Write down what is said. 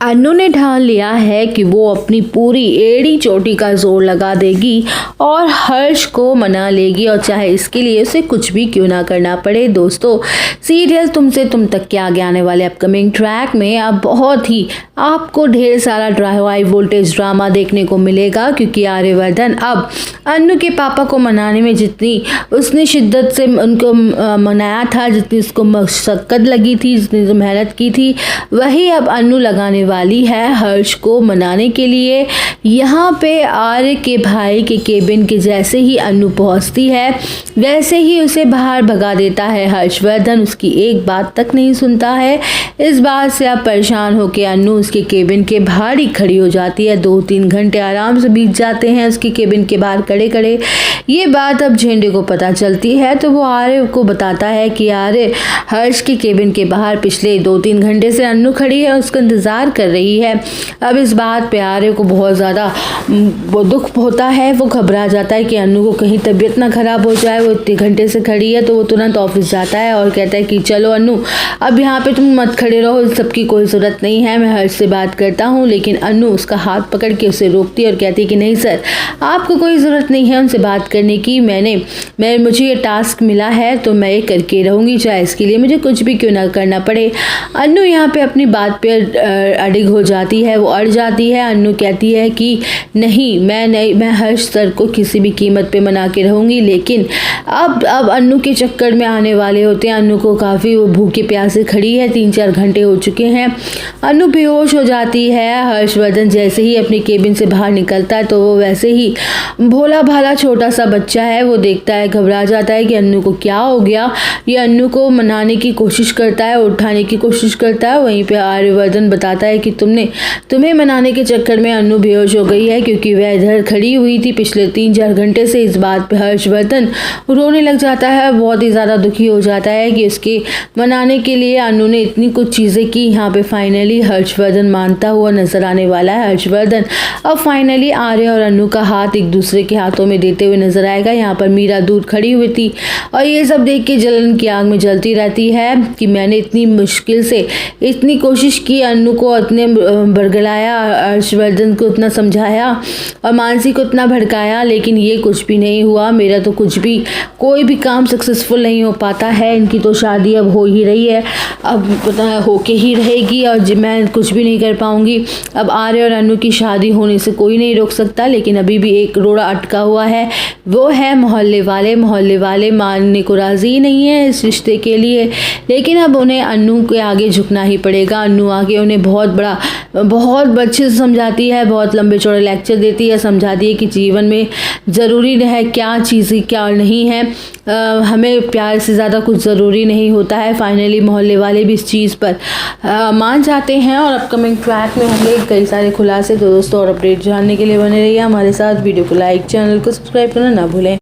अनु ने ठान लिया है कि वो अपनी पूरी एड़ी चोटी का जोर लगा देगी और हर्ष को मना लेगी, और चाहे इसके लिए उसे कुछ भी क्यों ना करना पड़े। दोस्तों, सीरियल तुमसे तुम तक के आगे आने वाले अपकमिंग ट्रैक में अब बहुत ही आपको ढेर सारा हाई वोल्टेज ड्रामा देखने को मिलेगा, क्योंकि आर्यवर्धन अब अनु के पापा को मनाने में जितनी उसने शिद्दत से उनको मनाया था, जितनी उसको मशक्कत लगी थी, जितनी मेहनत की थी, वही अब अनु लगाने वाली है हर्ष को मनाने के लिए। यहाँ पे आर्य के भाई के केबिन के जैसे ही अनु पहुँचती है, वैसे ही उसे बाहर भगा देता है हर्षवर्धन। उसकी एक बात तक नहीं सुनता है। इस बात से अब परेशान होकर अनु उसके केबिन के बाहर ही खड़ी हो जाती है। 2-3 घंटे आराम से बीत जाते हैं उसके केबिन के बाहर खड़े खड़े। ये बात अब झेंडे को पता चलती है, तो वो आर्य को बताता है कि आर्य, हर्ष के केबिन के बाहर पिछले 2-3 घंटे से अनु खड़ी है, उसका इंतजार कर रही है। अब इस बात पे आर्य को बहुत ज़्यादा दुख होता है। वो घबरा जाता है कि अनु को कहीं तबीयत ना खराब हो जाए, वो इतने घंटे से खड़ी है। तो वो तुरंत ऑफिस जाता है और कहता है कि चलो अनु, अब यहाँ पे तुम मत खड़े रहो, इस सबकी कोई ज़रूरत नहीं है, मैं हर्ष से बात करता हूँ। लेकिन अनु उसका हाथ पकड़ के उसे रोकती है और कहती है कि नहीं सर, आपको कोई ज़रूरत नहीं है उनसे बात करने की। मुझे ये टास्क मिला है तो मैं ये करके रहूँगी, चाहे इसके लिए मुझे कुछ भी क्यों ना करना पड़े। अनु यहाँ पे अपनी बात पे अडिग हो जाती है, वो अड़ जाती है। अनु कहती है कि नहीं, मैं हर्ष सर को किसी भी कीमत पे मना के रहूँगी। लेकिन अब अनु के चक्कर में आने वाले होते हैं। अनु को काफ़ी वो भूखे प्यासे खड़ी है, 3-4 घंटे हो चुके हैं। अनु बेहोश हो जाती है। हर्षवर्धन जैसे ही अपनी केबिन से बाहर निकलता है, तो वो वैसे ही भोला भाला छोटा सा बच्चा है, वो देखता है, घबरा जाता है कि अनु को क्या हो गया। ये अनु को मनाने की कोशिश करता है, उठाने की कोशिश करता है। वहीं पे आर्यवर्धन बताता है कि तुम्हें मनाने के चक्कर में अनु बेहोश हो गई है, क्योंकि वह इधर खड़ी हुई थी पिछले 3-4 घंटे से। इस बात पे हर्षवर्धन रोने लग जाता है, बहुत ही ज़्यादा दुखी हो जाता है कि उसके मनाने के लिए अनु ने इतनी कुछ चीज़ें की। यहाँ पे फाइनली हर्षवर्धन मानता हुआ नजर आने वाला है। हर्षवर्धन अब फाइनली आर्य और अनु का हाथ एक दूसरे के हाथों में देते हुए नजर आएगा। यहाँ पर मीरा दूर खड़ी हुई थी और ये सब देख के जलन की आग में जलती रहती है कि मैंने इतनी मुश्किल से इतनी कोशिश की, अनु को इतने बरगलाया, हर्षवर्धन को इतना समझाया और मानसी को इतना भड़काया, लेकिन ये कुछ भी नहीं हुआ। मेरा तो कोई भी काम सक्सेसफुल नहीं हो पाता है। इनकी तो शादी अब हो ही रही है, अब पता होके ही रहेगी, और मैं कुछ भी नहीं कर पाऊंगी। अब आर्य और अनु की शादी होने से कोई नहीं रोक सकता। लेकिन अभी भी एक रोड़ा अटका हुआ है, वो है मोहल्ले वाले मानने को राजी नहीं है इस रिश्ते के लिए। लेकिन अब उन्हें अनु के आगे झुकना ही पड़ेगा। अनु आगे उन्हें बहुत अच्छे से समझाती है, बहुत लंबे चौड़े लेक्चर देती है, समझाती है कि जीवन में ज़रूरी है क्या चीज़ें क्या नहीं है, हमें प्यार से ज़्यादा कुछ ज़रूरी नहीं होता है। फाइनली मोहल्ले वाले भी इस चीज़ पर मान जाते हैं और अपकमिंग ट्रैक में होंगे कई सारे खुलासे। तो दोस्तों, और अपडेट जानने के लिए बने रहिए हमारे साथ। वीडियो को लाइक, चैनल को सब्सक्राइब करना ना भूलें।